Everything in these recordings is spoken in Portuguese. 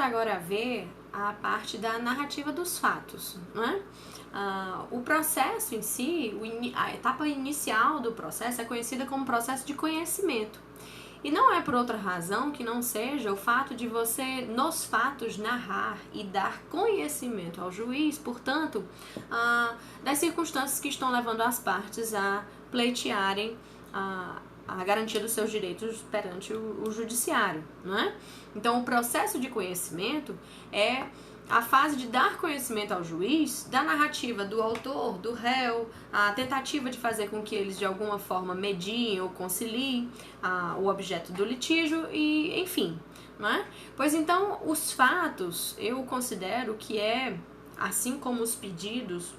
agora ver a parte da narrativa dos fatos, não é? O processo em si, a etapa inicial do processo é conhecida como processo de conhecimento. E não é por outra razão que não seja o fato de você, nos fatos, narrar e dar conhecimento ao juiz, portanto, das circunstâncias que estão levando as partes a pleitearem a garantia dos seus direitos perante o judiciário, não é? Então, o processo de conhecimento é a fase de dar conhecimento ao juiz da narrativa do autor, do réu, a tentativa de fazer com que eles de alguma forma mediem ou conciliem o objeto do litígio e enfim, não é? Pois então, os fatos eu considero que é, assim como os pedidos,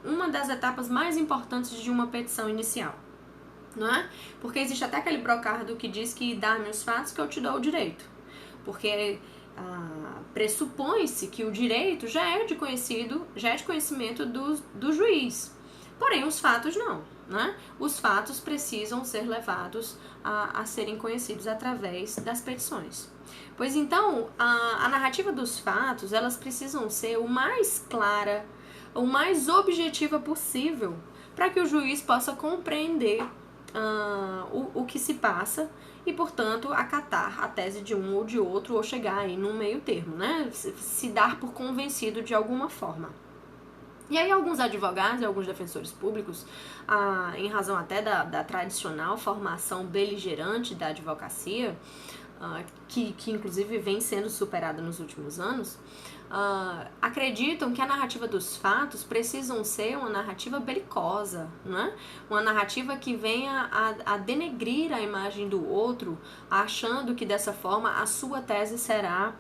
uma das etapas mais importantes de uma petição inicial, não é? Porque existe até aquele brocardo que diz que dá-me os fatos que eu te dou o direito, porque pressupõe-se que o direito já é de conhecimento do juiz. Porém, os fatos não, né? Os fatos precisam ser levados a serem conhecidos através das petições. Pois então, a narrativa dos fatos, elas precisam ser o mais clara, o mais objetiva possível, para que o juiz possa compreender o que se passa e, portanto, acatar a tese de um ou de outro ou chegar aí num meio termo, né? Se dar por convencido de alguma forma. E aí alguns advogados e alguns defensores públicos, em razão até da tradicional formação beligerante da advocacia, que inclusive vem sendo superada nos últimos anos, acreditam que a narrativa dos fatos precisam ser uma narrativa belicosa, né? Uma narrativa que venha a denegrir a imagem do outro, achando que dessa forma a sua tese será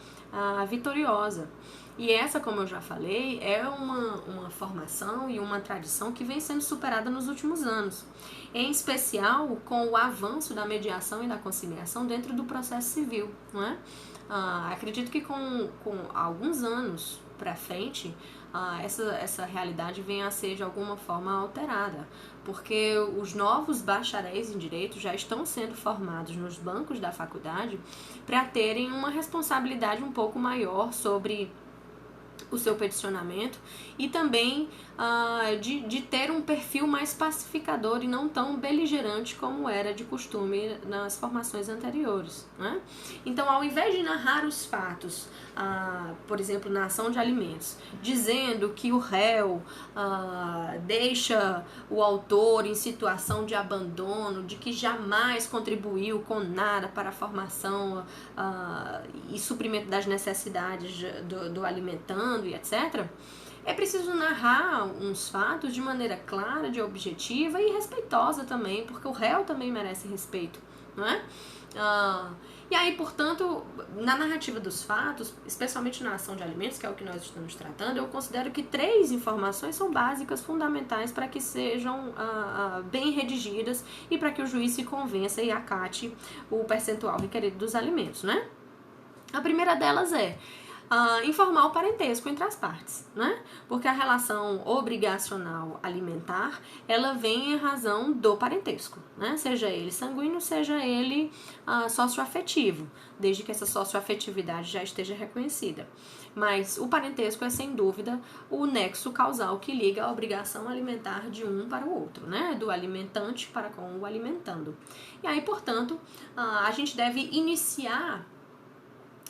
vitoriosa. E essa, como eu já falei, é uma formação e uma tradição que vem sendo superada nos últimos anos, em especial com o avanço da mediação e da conciliação dentro do processo civil, não é? Acredito que com alguns anos para frente, essa realidade venha a ser de alguma forma alterada, porque os novos bacharéis em direito já estão sendo formados nos bancos da faculdade para terem uma responsabilidade um pouco maior sobre o seu peticionamento e também de ter um perfil mais pacificador e não tão beligerante como era de costume nas formações anteriores, né? Então, ao invés de narrar os fatos, por exemplo, na ação de alimentos, dizendo que o réu deixa o autor em situação de abandono, de que jamais contribuiu com nada para a formação e suprimento das necessidades do alimentando e etc., é preciso narrar uns fatos de maneira clara, de objetiva e respeitosa também, porque o réu também merece respeito, não é? E aí, portanto, na narrativa dos fatos, especialmente na ação de alimentos, que é o que nós estamos tratando, eu considero que 3 informações são básicas, fundamentais para que sejam bem redigidas e para que o juiz se convença e acate o percentual requerido dos alimentos, né? A primeira delas é informar o parentesco entre as partes, né? Porque a relação obrigacional alimentar, ela vem em razão do parentesco, né? Seja ele sanguíneo, seja ele socioafetivo, desde que essa socioafetividade já esteja reconhecida. Mas o parentesco é, sem dúvida, o nexo causal que liga a obrigação alimentar de um para o outro, né? Do alimentante para com o alimentando. E aí, portanto, a gente deve iniciar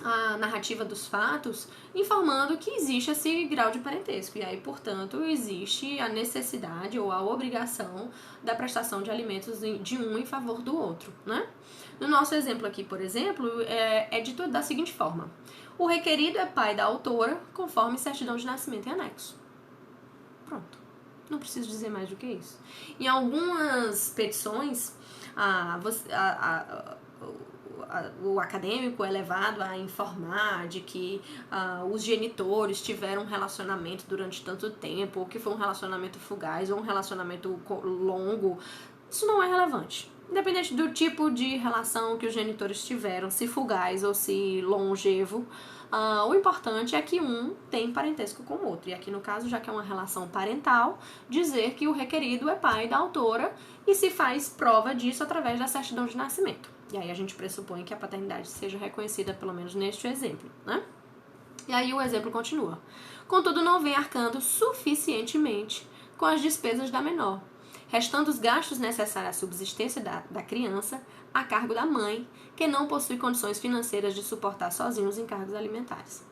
a narrativa dos fatos, informando que existe esse grau de parentesco. E aí, portanto, existe a necessidade ou a obrigação da prestação de alimentos de um em favor do outro, né? No nosso exemplo aqui, por exemplo, é dito da seguinte forma: o requerido é pai da autora, conforme certidão de nascimento em anexo. Pronto. Não preciso dizer mais do que isso. Em algumas petições, o acadêmico é levado a informar de que os genitores tiveram um relacionamento durante tanto tempo, ou que foi um relacionamento fugaz, ou um relacionamento longo. Isso não é relevante. Independente do tipo de relação que os genitores tiveram, se fugaz ou se longevo, o importante é que um tem parentesco com o outro. E aqui no caso, já que é uma relação parental, dizer que o requerido é pai da autora e se faz prova disso através da certidão de nascimento. E aí a gente pressupõe que a paternidade seja reconhecida, pelo menos neste exemplo, né? E aí o exemplo continua. Contudo, não vem arcando suficientemente com as despesas da menor, restando os gastos necessários à subsistência da criança a cargo da mãe, que não possui condições financeiras de suportar sozinho os encargos alimentares.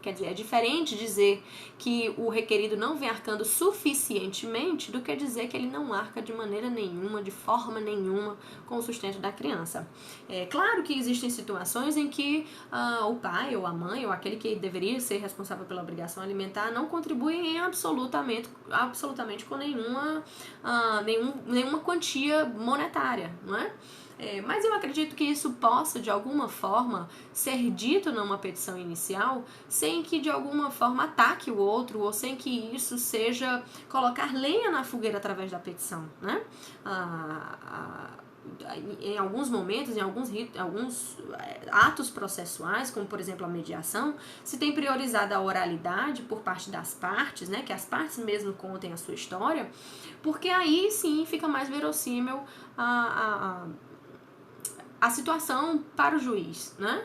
Quer dizer, é diferente dizer que o requerido não vem arcando suficientemente do que dizer que ele não arca de maneira nenhuma, de forma nenhuma, com o sustento da criança. É claro que existem situações em que o pai ou a mãe ou aquele que deveria ser responsável pela obrigação alimentar não contribui em absolutamente com nenhuma quantia monetária, não é? Mas eu acredito que isso possa, de alguma forma, ser dito numa petição inicial, sem que de alguma forma ataque o outro, ou sem que isso seja colocar lenha na fogueira através da petição, né? Em alguns momentos, em alguns atos processuais, como por exemplo a mediação, se tem priorizado a oralidade por parte das partes, né, que as partes mesmo contem a sua história, porque aí sim fica mais verossímil a situação para o juiz, né?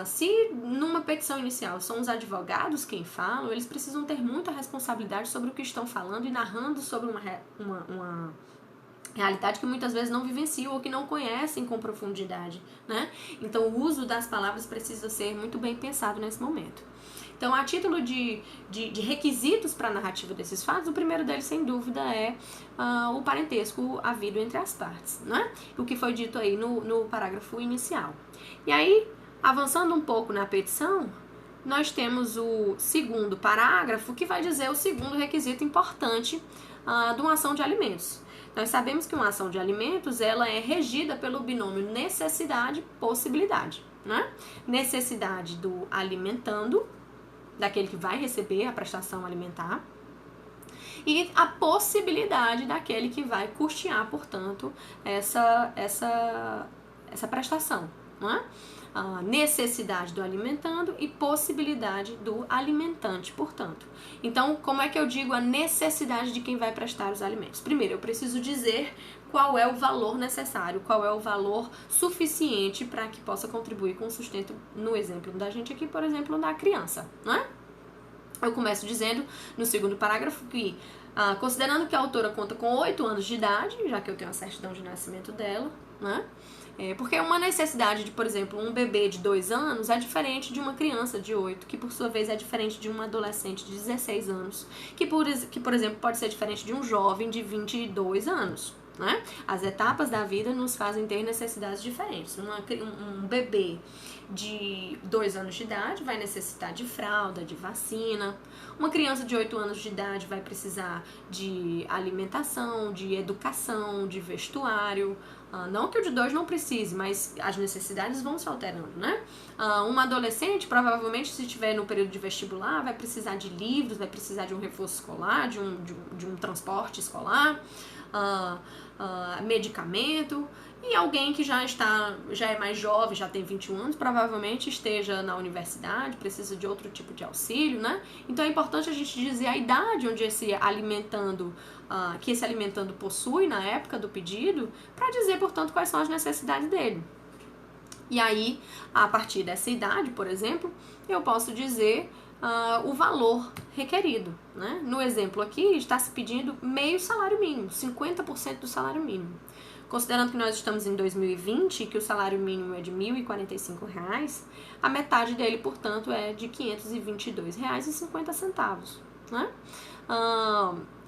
Se numa petição inicial são os advogados quem falam, eles precisam ter muita responsabilidade sobre o que estão falando e narrando sobre uma realidade que muitas vezes não vivenciam ou que não conhecem com profundidade, né? Então o uso das palavras precisa ser muito bem pensado nesse momento. Então, a título de requisitos para a narrativa desses fatos, o primeiro deles, sem dúvida, é o parentesco havido entre as partes, né? O que foi dito aí no parágrafo inicial. E aí, avançando um pouco na petição, nós temos o segundo parágrafo, que vai dizer o segundo requisito importante de uma ação de alimentos. Nós sabemos que uma ação de alimentos, ela é regida pelo binômio necessidade-possibilidade, né? Necessidade do alimentando, daquele que vai receber a prestação alimentar, e a possibilidade daquele que vai custear, portanto, essa prestação, não é? A necessidade do alimentando e possibilidade do alimentante, portanto. Então, como é que eu digo a necessidade de quem vai prestar os alimentos? Primeiro, eu preciso dizer qual é o valor necessário, qual é o valor suficiente para que possa contribuir com o sustento, no exemplo da gente aqui, por exemplo, da criança, não é? Eu começo dizendo, no segundo parágrafo, que considerando que a autora conta com 8 anos de idade, já que eu tenho a certidão de nascimento dela, né? Porque uma necessidade de, por exemplo, um bebê de 2 anos é diferente de uma criança de 8, que por sua vez é diferente de um adolescente de 16 anos, que por exemplo, pode ser diferente de um jovem de 22 anos. Né? As etapas da vida nos fazem ter necessidades diferentes. Um bebê de 2 anos de idade vai necessitar de fralda, de vacina. Uma criança de 8 anos de idade vai precisar de alimentação, de educação, de vestuário. Não que o de 2 não precise, mas as necessidades vão se alterando, né? Uma adolescente, provavelmente, se estiver no período de vestibular, vai precisar de livros, vai precisar de um reforço escolar, de um transporte escolar, medicamento. E alguém que já é mais jovem, já tem 21 anos, provavelmente esteja na universidade, precisa de outro tipo de auxílio, né? Então é importante a gente dizer a idade onde que esse alimentando possui na época do pedido, para dizer, portanto, quais são as necessidades dele. E aí, a partir dessa idade, por exemplo, eu posso dizer o valor requerido, né? No exemplo aqui, está se pedindo meio salário mínimo, 50% do salário mínimo. Considerando que nós estamos em 2020 e que o salário mínimo é de R$ 1.045, a metade dele, portanto, é de R$ 522,50, né?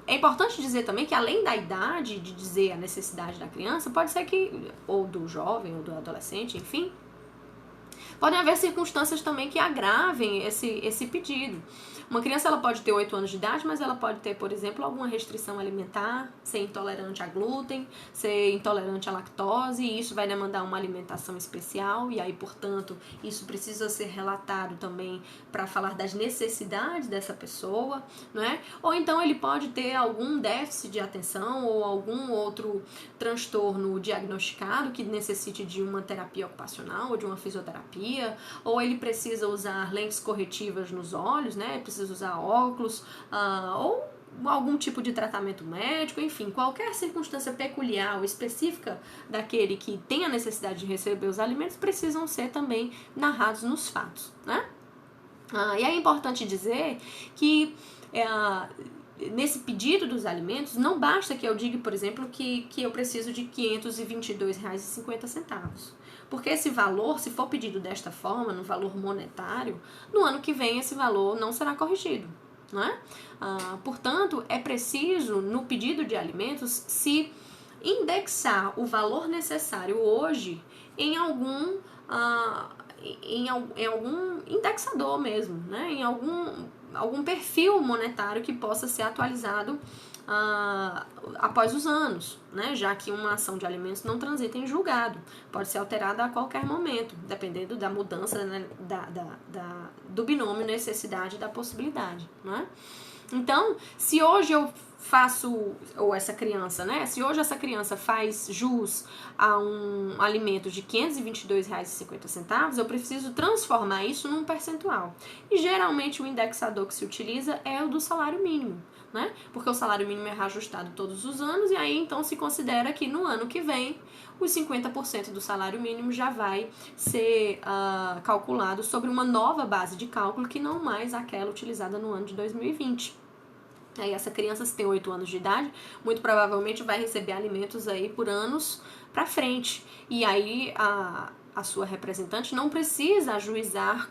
É importante dizer também que, além da idade de dizer a necessidade da criança, pode ser que, ou do jovem, ou do adolescente, enfim, podem haver circunstâncias também que agravem esse pedido. Uma criança ela pode ter 8 anos de idade, mas ela pode ter, por exemplo, alguma restrição alimentar, ser intolerante a glúten, ser intolerante à lactose, e isso vai demandar uma alimentação especial, e aí, portanto, isso precisa ser relatado também para falar das necessidades dessa pessoa, não é? Ou então ele pode ter algum déficit de atenção ou algum outro transtorno diagnosticado que necessite de uma terapia ocupacional ou de uma fisioterapia, ou ele precisa usar lentes corretivas nos olhos, né? Precisa usar óculos, ou algum tipo de tratamento médico, enfim, qualquer circunstância peculiar ou específica daquele que tem a necessidade de receber os alimentos precisam ser também narrados nos fatos, né? E é importante dizer que nesse pedido dos alimentos, não basta que eu diga, por exemplo, que eu preciso de R$ 522,50. Porque esse valor, se for pedido desta forma, no valor monetário, no ano que vem esse valor não será corrigido, não é? Portanto, é preciso, no pedido de alimentos, se indexar o valor necessário hoje em algum indexador mesmo, né? Em algum perfil monetário que possa ser atualizado após os anos, né? Já que uma ação de alimentos não transita em julgado, pode ser alterada a qualquer momento, dependendo da mudança, né, do binômio necessidade e da possibilidade, né? Então, se hoje eu faço, ou essa criança, né? Se hoje essa criança faz jus a um alimento de R$ 522,50, eu preciso transformar isso num percentual. E geralmente o indexador que se utiliza é o do salário mínimo, né? Porque o salário mínimo é reajustado todos os anos, e aí então se considera que no ano que vem os 50% do salário mínimo já vai ser calculado sobre uma nova base de cálculo que não mais aquela utilizada no ano de 2020. Aí essa criança, se tem 8 anos de idade, muito provavelmente vai receber alimentos aí por anos pra frente. E aí a sua representante não precisa ajuizar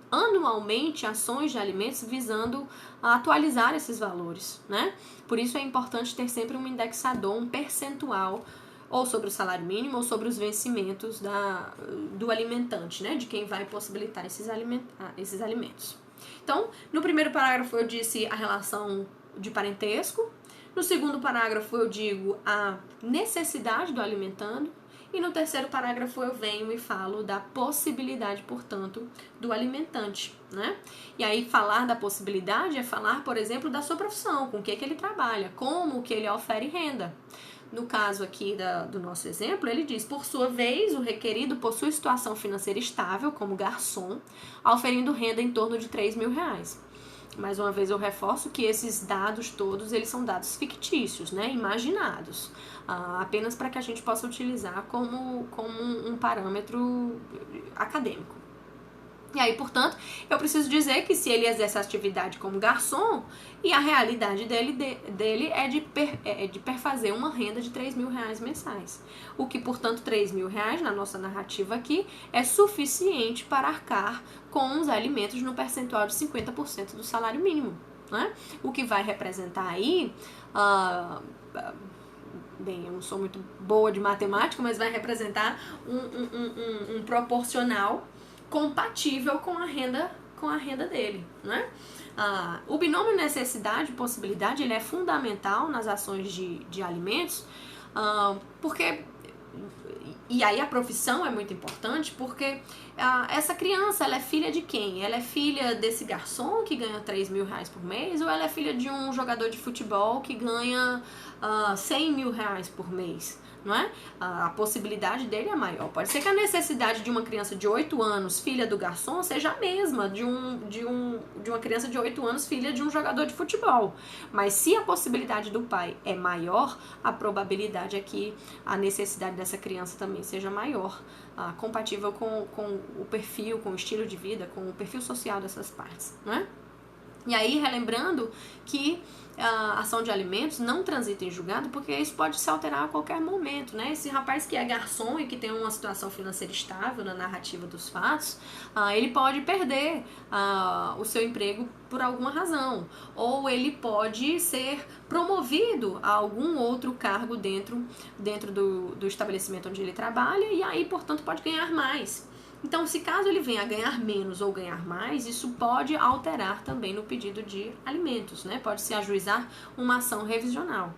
anualmente ações de alimentos visando atualizar esses valores, né? Por isso é importante ter sempre um indexador, um percentual, ou sobre o salário mínimo ou sobre os vencimentos do alimentante, né? De quem vai possibilitar esses alimentos. Então, no primeiro parágrafo eu disse a relação de parentesco, no segundo parágrafo eu digo a necessidade do alimentando, e no terceiro parágrafo eu venho e falo da possibilidade, portanto, do alimentante, né? E aí falar da possibilidade é falar, por exemplo, da sua profissão, com o que ele trabalha, como que ele ofere renda. No caso aqui do nosso exemplo, ele diz, por sua vez, o requerido possui situação financeira estável, como garçom, oferindo renda em torno de R$3.000. Mais uma vez eu reforço que esses dados todos, eles são dados fictícios, né, imaginados, apenas para que a gente possa utilizar como um parâmetro acadêmico. E aí, portanto, eu preciso dizer que se ele exerce a atividade como garçom, e a realidade dele é de perfazer uma renda de R$3.000 mensais. O que, portanto, R$3.000, na nossa narrativa aqui, é suficiente para arcar com os alimentos no percentual de 50% do salário mínimo, né? O que vai representar aí... bem, eu não sou muito boa de matemática, mas vai representar um proporcional compatível com a renda dele, né? O binômio necessidade e possibilidade, ele é fundamental nas ações de alimentos, porque, e aí a profissão é muito importante, porque essa criança, ela é filha de quem? Ela é filha desse garçom que ganha R$3.000 por mês, ou ela é filha de um jogador de futebol que ganha R$100.000 por mês? Não é? A possibilidade dele é maior. Pode ser que a necessidade de uma criança de 8 anos, filha do garçom, seja a mesma de uma criança de 8 anos, filha de um jogador de futebol. Mas se a possibilidade do pai é maior, a probabilidade é que a necessidade dessa criança também seja maior, compatível com o perfil, com o estilo de vida, com o perfil social dessas partes, não é? E aí, relembrando que a ação de alimentos não transita em julgado, porque isso pode se alterar a qualquer momento, né? Esse rapaz que é garçom e que tem uma situação financeira estável na narrativa dos fatos, ele pode perder o seu emprego por alguma razão, ou ele pode ser promovido a algum outro cargo dentro do estabelecimento onde ele trabalha, e aí, portanto, pode ganhar mais. Então, se caso ele venha a ganhar menos ou ganhar mais, isso pode alterar também no pedido de alimentos, né? Pode se ajuizar uma ação revisional.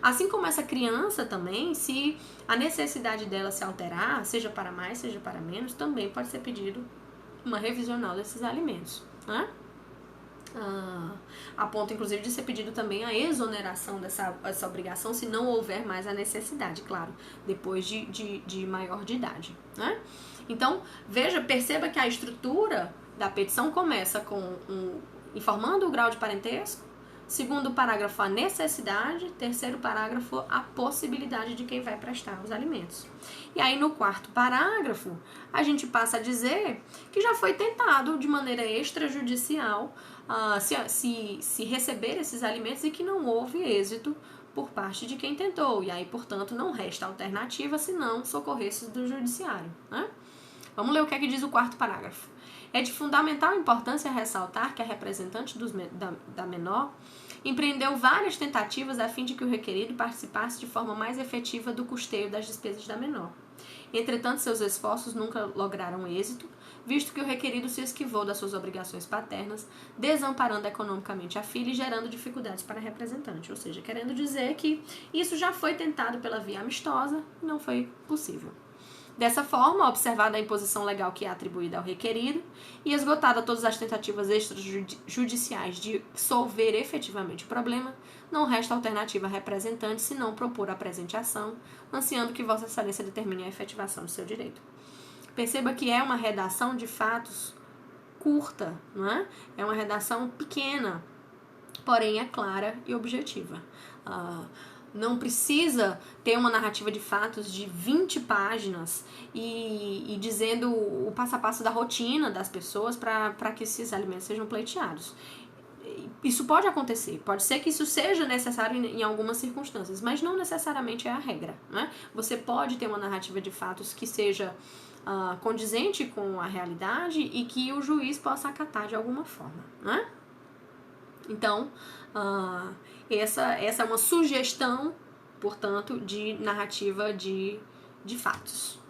Assim como essa criança também, se a necessidade dela se alterar, seja para mais, seja para menos, também pode ser pedido uma revisional desses alimentos, né? A ponto, inclusive, de ser pedido também a exoneração dessa obrigação, se não houver mais a necessidade, claro, depois de maior de idade, né? Então, perceba que a estrutura da petição começa com informando o grau de parentesco, Segundo parágrafo, a necessidade. Terceiro parágrafo, a possibilidade de quem vai prestar os alimentos. E aí, no quarto parágrafo, a gente passa a dizer que já foi tentado de maneira extrajudicial se receber esses alimentos e que não houve êxito por parte de quem tentou. E aí, portanto, não resta alternativa senão socorrer-se do judiciário, né? Vamos ler o que é que diz o quarto parágrafo. É de fundamental importância ressaltar que a representante da menor empreendeu várias tentativas a fim de que o requerido participasse de forma mais efetiva do custeio das despesas da menor. Entretanto, seus esforços nunca lograram êxito, visto que o requerido se esquivou das suas obrigações paternas, desamparando economicamente a filha e gerando dificuldades para a representante. Ou seja, querendo dizer que isso já foi tentado pela via amistosa e não foi possível. Dessa forma, observada a imposição legal que é atribuída ao requerido e esgotada todas as tentativas extrajudiciais de solver efetivamente o problema, não resta alternativa à representante senão propor a presente ação, ansiando que Vossa Excelência determine a efetivação do seu direito. Perceba que é uma redação de fatos curta, não é? É uma redação pequena, porém é clara e objetiva. Não precisa ter uma narrativa de fatos de 20 páginas e dizendo o passo a passo da rotina das pessoas para que esses alimentos sejam pleiteados. Isso pode acontecer, pode ser que isso seja necessário em algumas circunstâncias, mas não necessariamente é a regra, né? Você pode ter uma narrativa de fatos que seja condizente com a realidade e que o juiz possa acatar de alguma forma, né? Então, essa é uma sugestão, portanto, de narrativa de fatos.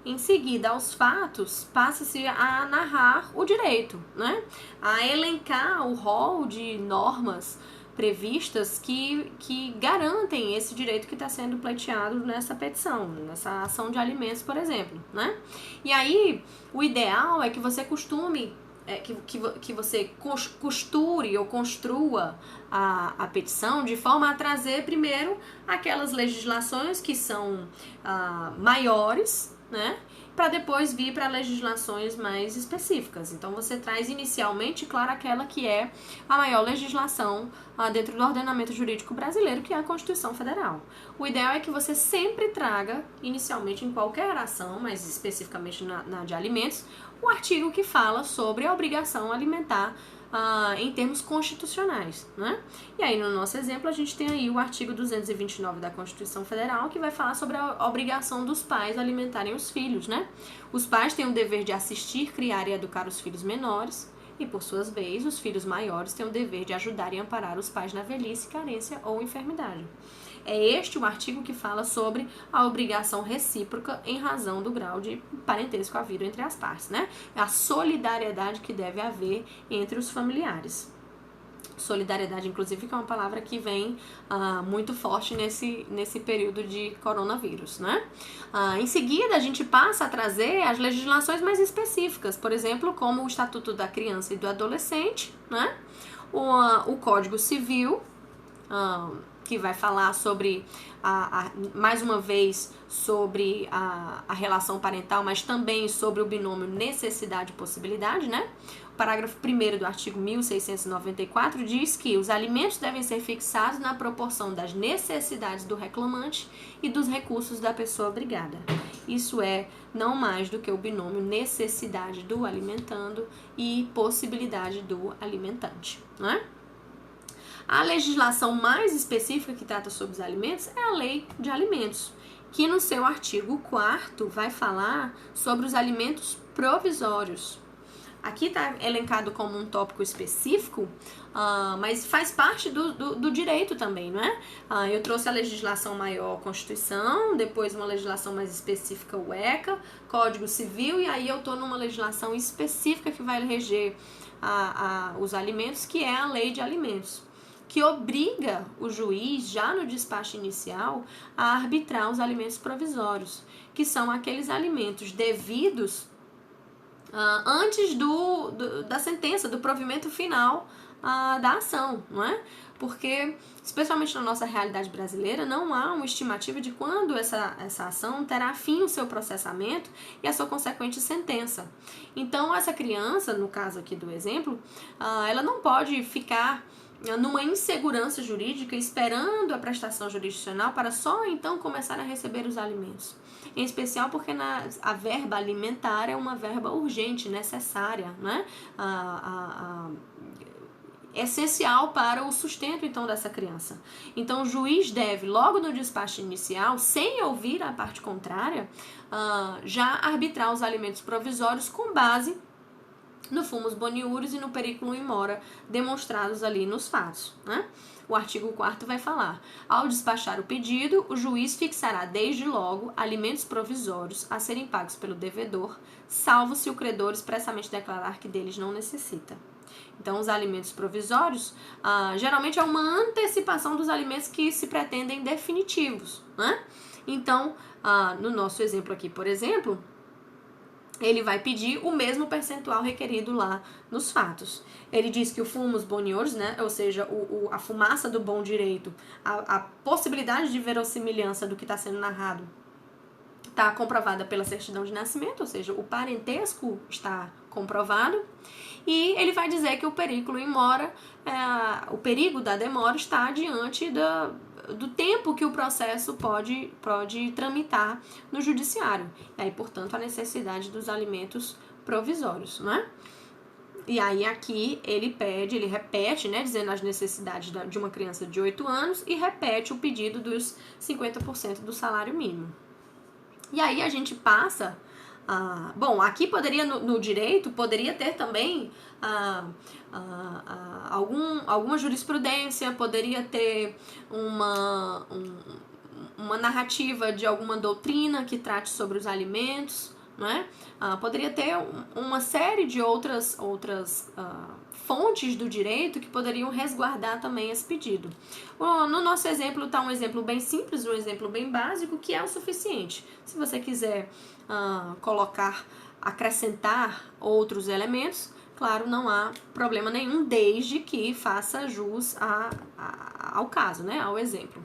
Em seguida aos fatos, passa-se a narrar o direito, né? A elencar o rol de normas previstas que garantem esse direito que está sendo pleiteado nessa petição, nessa ação de alimentos, por exemplo, né? E aí, o ideal é que você que você costure ou construa a petição de forma a trazer primeiro aquelas legislações que são maiores, né? Para depois vir para legislações mais específicas. Então você traz inicialmente, claro, aquela que é a maior legislação dentro do ordenamento jurídico brasileiro, que é a Constituição Federal. O ideal é que você sempre traga, inicialmente em qualquer ação, mas especificamente na de alimentos, o artigo que fala sobre a obrigação alimentar em termos constitucionais, né? E aí, no nosso exemplo, a gente tem aí o artigo 229 da Constituição Federal, que vai falar sobre a obrigação dos pais alimentarem os filhos, né? Os pais têm o dever de assistir, criar e educar os filhos menores, e, por sua vez, os filhos maiores têm o dever de ajudar e amparar os pais na velhice, carência ou enfermidade. É este o artigo que fala sobre a obrigação recíproca em razão do grau de parentesco havido entre as partes, né? É a solidariedade que deve haver entre os familiares. Solidariedade, inclusive, que é uma palavra que vem muito forte nesse período de coronavírus, né? Em seguida, a gente passa a trazer as legislações mais específicas, por exemplo, como o Estatuto da Criança e do Adolescente, né? O Código Civil, que vai falar sobre, mais uma vez, sobre a relação parental, mas também sobre o binômio necessidade e possibilidade, né? O parágrafo 1º do artigo 1694 diz que os alimentos devem ser fixados na proporção das necessidades do reclamante e dos recursos da pessoa obrigada. Isso é não mais do que o binômio necessidade do alimentando e possibilidade do alimentante, né? A legislação mais específica que trata sobre os alimentos é a Lei de Alimentos, que no seu artigo 4º vai falar sobre os alimentos provisórios. Aqui está elencado como um tópico específico, mas faz parte do direito também, não é? Eu trouxe a legislação maior, Constituição, depois uma legislação mais específica, o ECA, Código Civil, e aí eu estou numa legislação específica que vai reger os alimentos, que é a Lei de Alimentos, que obriga o juiz, já no despacho inicial, a arbitrar os alimentos provisórios, que são aqueles alimentos devidos antes da sentença, do provimento final da ação, não é? Porque, especialmente na nossa realidade brasileira, não há uma estimativa de quando essa ação terá fim o seu processamento e a sua consequente sentença. Então, essa criança, no caso aqui do exemplo, ela não pode ficar numa insegurança jurídica esperando a prestação jurisdicional para só então começar a receber os alimentos. Em especial porque a verba alimentar é uma verba urgente, necessária, né? Essencial para o sustento, então, dessa criança. Então, o juiz deve, logo no despacho inicial, sem ouvir a parte contrária, já arbitrar os alimentos provisórios com base no fumus boniuris e no periculum in mora demonstrados ali nos fatos, né? O artigo 4º vai falar: ao despachar o pedido, o juiz fixará desde logo alimentos provisórios a serem pagos pelo devedor, salvo se o credor expressamente declarar que deles não necessita. Então, os alimentos provisórios, geralmente é uma antecipação dos alimentos que se pretendem definitivos, né? Então, no nosso exemplo aqui, por exemplo, ele vai pedir o mesmo percentual requerido lá nos fatos. Ele diz que o fumus boniuris, né, ou seja, a fumaça do bom direito, a possibilidade de verossimilhança do que está sendo narrado, está comprovada pela certidão de nascimento, ou seja, o parentesco está comprovado. E ele vai dizer que o periculum in mora, o perigo da demora está diante do tempo que o processo pode tramitar no judiciário. E aí, portanto, a necessidade dos alimentos provisórios, né? E aí aqui ele repete, né, dizendo as necessidades de uma criança de 8 anos e repete o pedido dos 50% do salário mínimo. E aí a gente passa... bom, aqui poderia, no direito, poderia ter também alguma jurisprudência, poderia ter uma narrativa de alguma doutrina que trate sobre os alimentos, não é? Poderia ter uma série de outras fontes do direito que poderiam resguardar também esse pedido. No nosso exemplo está um exemplo bem simples, um exemplo bem básico, que é o suficiente. Se você quiser acrescentar outros elementos, claro, não há problema nenhum, desde que faça jus ao caso, né, ao exemplo.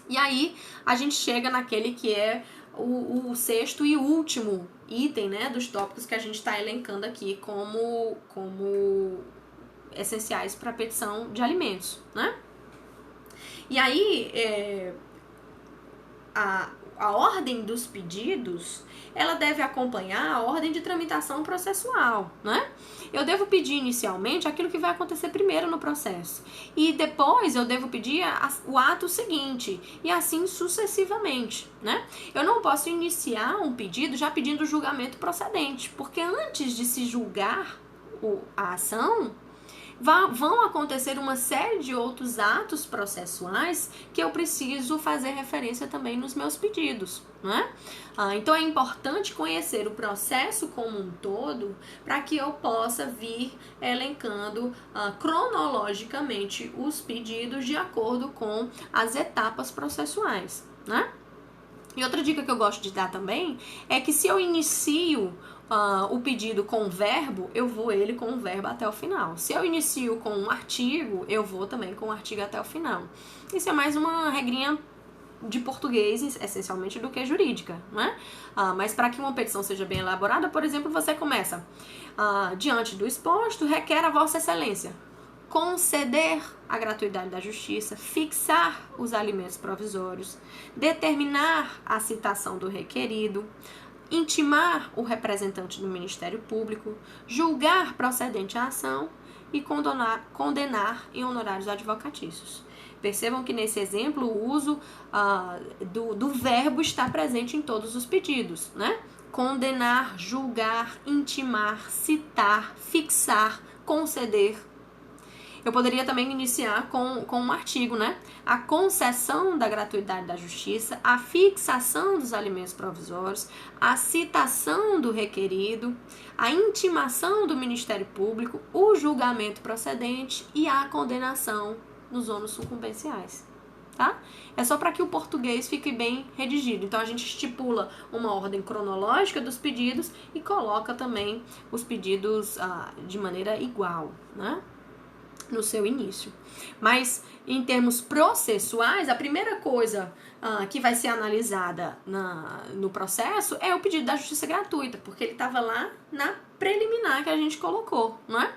E aí a gente chega naquele que é o sexto e último item, né, dos tópicos que a gente está elencando aqui como essenciais para a petição de alimentos, né? E aí a ordem dos pedidos, ela deve acompanhar a ordem de tramitação processual, né? Eu devo pedir inicialmente aquilo que vai acontecer primeiro no processo. E depois eu devo pedir o ato seguinte. E assim sucessivamente, né? Eu não posso iniciar um pedido já pedindo julgamento procedente. Porque antes de se julgar a ação, vão acontecer uma série de outros atos processuais que eu preciso fazer referência também nos meus pedidos, né? Então é importante conhecer o processo como um todo para que eu possa vir elencando cronologicamente os pedidos de acordo com as etapas processuais, né? E outra dica que eu gosto de dar também é que se eu inicio o pedido com um verbo, eu vou ele com um verbo até o final. Se eu inicio com um artigo, eu vou também com um artigo até o final. Isso é mais uma regrinha de português, essencialmente, do que jurídica, né? Mas para que uma petição seja bem elaborada, por exemplo, você começa diante do exposto, requer a Vossa Excelência conceder a gratuidade da justiça, fixar os alimentos provisórios, determinar a citação do requerido, intimar o representante do Ministério Público, julgar procedente a ação e condenar em honorários advocatícios. Percebam que nesse exemplo o uso do verbo está presente em todos os pedidos, né? Condenar, julgar, intimar, citar, fixar, conceder. Eu poderia também iniciar com um artigo, né? A concessão da gratuidade da justiça, a fixação dos alimentos provisórios, a citação do requerido, a intimação do Ministério Público, o julgamento procedente e a condenação nos ônus sucumbenciais. tá? É só para que o português fique bem redigido. Então a gente estipula uma ordem cronológica dos pedidos e coloca também os pedidos de maneira igual, né? No seu início. Mas em termos processuais, a primeira coisa que vai ser analisada no processo é o pedido da justiça gratuita, porque ele estava lá na preliminar que a gente colocou, não é?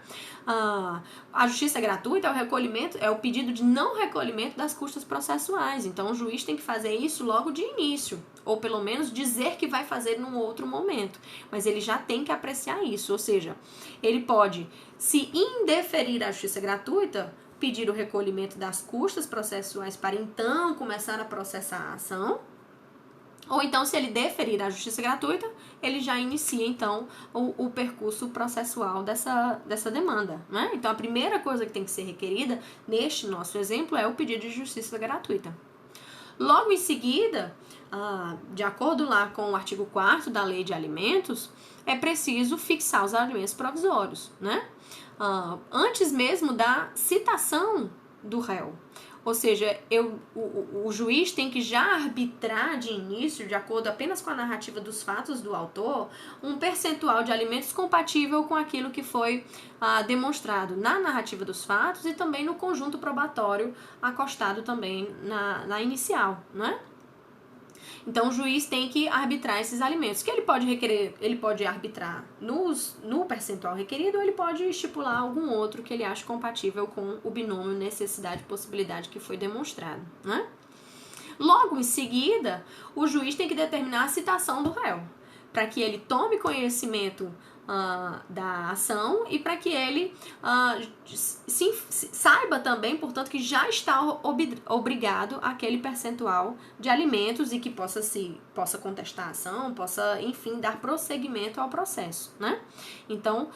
A justiça gratuita é o recolhimento, é o pedido de não recolhimento das custas processuais. Então o juiz tem que fazer isso logo de início, ou pelo menos dizer que vai fazer num outro momento, mas ele já tem que apreciar isso, ou seja, ele pode, se indeferir a justiça gratuita, pedir o recolhimento das custas processuais para então começar a processar a ação, ou então, se ele deferir a justiça gratuita, ele já inicia, então, o percurso processual dessa demanda, né? Então, a primeira coisa que tem que ser requerida, neste nosso exemplo, é o pedido de justiça gratuita. Logo em seguida, de acordo lá com o artigo 4º da Lei de Alimentos, é preciso fixar os alimentos provisórios, né? Antes mesmo da citação do réu. Ou seja, o juiz tem que já arbitrar de início, de acordo apenas com a narrativa dos fatos do autor, um percentual de alimentos compatível com aquilo que foi demonstrado na narrativa dos fatos e também no conjunto probatório acostado também na inicial, né? Então, o juiz tem que arbitrar esses alimentos, que ele pode requerer, ele pode arbitrar no percentual requerido, ou ele pode estipular algum outro que ele ache compatível com o binômio necessidade-possibilidade que foi demonstrado, né? Logo em seguida, o juiz tem que determinar a citação do réu, para que ele tome conhecimento da ação e para que ele saiba também, portanto, que já está obrigado àquele percentual de alimentos e que possa contestar a ação, possa, enfim, dar prosseguimento ao processo, né? Então,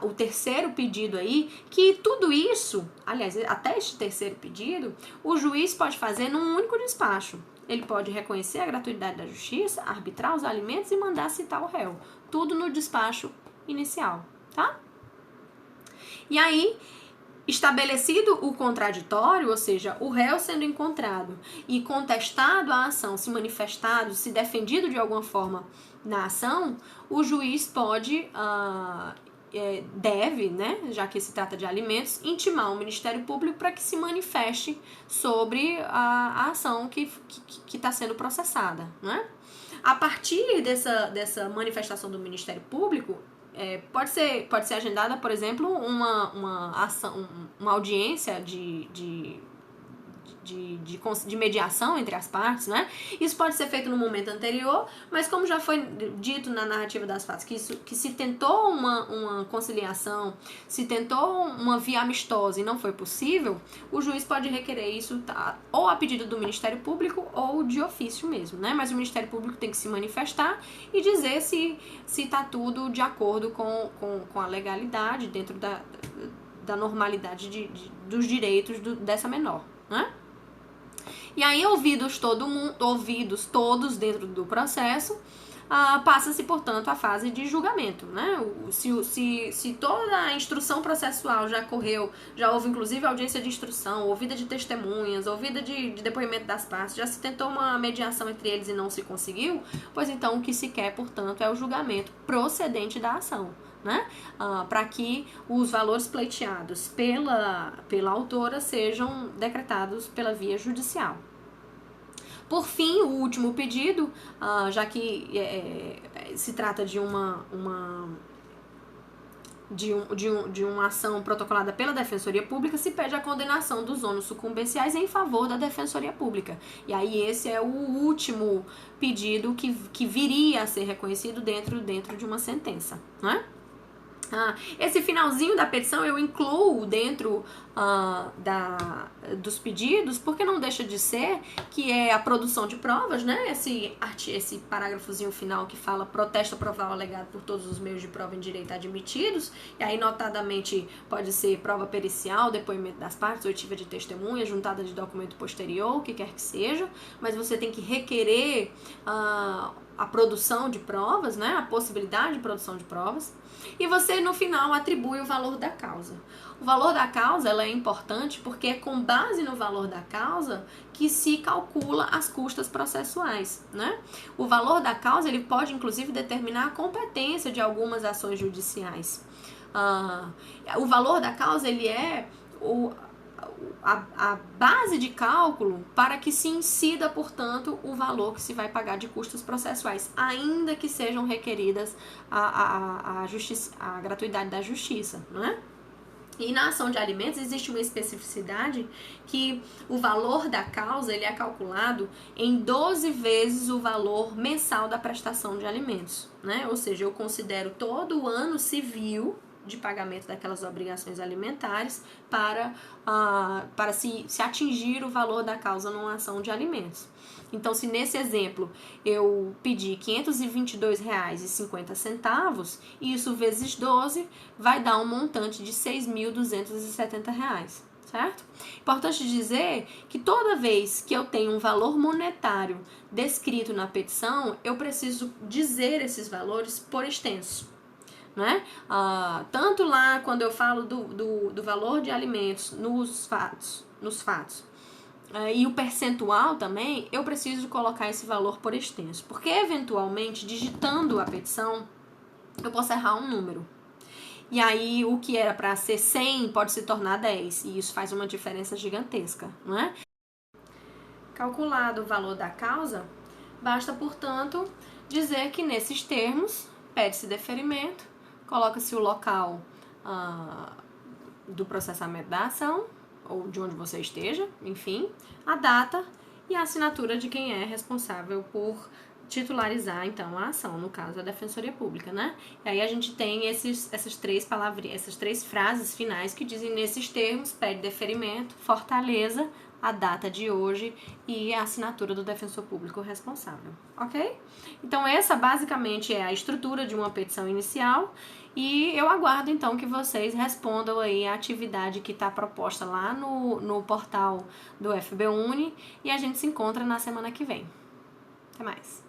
o terceiro pedido aí, que tudo isso, aliás, até este terceiro pedido, o juiz pode fazer num único despacho. Ele pode reconhecer a gratuidade da justiça, arbitrar os alimentos e mandar citar o réu. Tudo no despacho inicial, tá? E aí, estabelecido o contraditório, ou seja, o réu sendo encontrado e contestado a ação, se manifestado, se defendido de alguma forma na ação, o juiz pode, deve, né, já que se trata de alimentos, intimar o Ministério Público para que se manifeste sobre a ação que está sendo processada, né? A partir dessa manifestação do Ministério Público, pode ser agendada, por exemplo, uma ação, uma audiência de mediação entre as partes, né? Isso pode ser feito no momento anterior, mas como já foi dito na narrativa das fatos, que se tentou uma conciliação, se tentou uma via amistosa e não foi possível, o juiz pode requerer isso ou a pedido do Ministério Público ou de ofício mesmo, né? Mas o Ministério Público tem que se manifestar e dizer se está tudo de acordo com a legalidade, dentro da normalidade dos direitos dessa menor, né? E aí, ouvidos todos dentro do processo, passa-se, portanto, a fase de julgamento, né? Se toda a instrução processual já correu, já houve inclusive audiência de instrução, ouvida de testemunhas, ouvida de depoimento das partes, já se tentou uma mediação entre eles e não se conseguiu, pois então o que se quer, portanto, é o julgamento procedente da ação, né? Para que os valores pleiteados pela autora sejam decretados pela via judicial. Por fim, o último pedido, já que se trata de uma ação protocolada pela Defensoria Pública, se pede a condenação dos ônus sucumbenciais em favor da Defensoria Pública. E aí esse é o último pedido que viria a ser reconhecido dentro de uma sentença, né? Esse finalzinho da petição eu incluo dentro dos pedidos, porque não deixa de ser que é a produção de provas, né? Esse parágrafozinho final que fala protesto provar o alegado por todos os meios de prova em direito admitidos, e aí notadamente pode ser prova pericial, depoimento das partes, oitiva de testemunha, juntada de documento posterior, o que quer que seja, mas você tem que requerer a produção de provas, né, a possibilidade de produção de provas, e você no final atribui o valor da causa. O valor da causa ela é importante porque é com base no valor da causa que se calcula as custas processuais, né? O valor da causa ele pode inclusive determinar a competência de algumas ações judiciais. O valor da causa ele é a base de cálculo para que se incida, portanto, o valor que se vai pagar de custas processuais, ainda que sejam requeridas a gratuidade da justiça, não é? E na ação de alimentos existe uma especificidade que o valor da causa ele é calculado em 12 vezes o valor mensal da prestação de alimentos, né? Ou seja, eu considero todo o ano civil de pagamento daquelas obrigações alimentares para se atingir o valor da causa numa ação de alimentos. Então, se nesse exemplo eu pedir R$ 522,50, isso vezes 12 vai dar um montante de R$ 6.270, certo? Importante dizer que toda vez que eu tenho um valor monetário descrito na petição, eu preciso dizer esses valores por extenso. Né? Tanto lá quando eu falo do valor de alimentos nos fatos e o percentual também, eu preciso colocar esse valor por extenso, porque eventualmente digitando a petição eu posso errar um número e aí o que era para ser 100 pode se tornar 10 e isso faz uma diferença gigantesca, não é? Calculado o valor da causa, basta portanto dizer que nesses termos pede-se deferimento, coloca-se o local do processamento da ação, ou de onde você esteja, enfim, a data e a assinatura de quem é responsável por titularizar, então, a ação, no caso, a Defensoria Pública, né? E aí a gente tem essas três frases finais que dizem nesses termos, pede deferimento, fortaleza, a data de hoje e a assinatura do defensor público responsável, ok? Então essa basicamente é a estrutura de uma petição inicial e eu aguardo então que vocês respondam aí a atividade que está proposta lá no portal do FBUni e a gente se encontra na semana que vem. Até mais!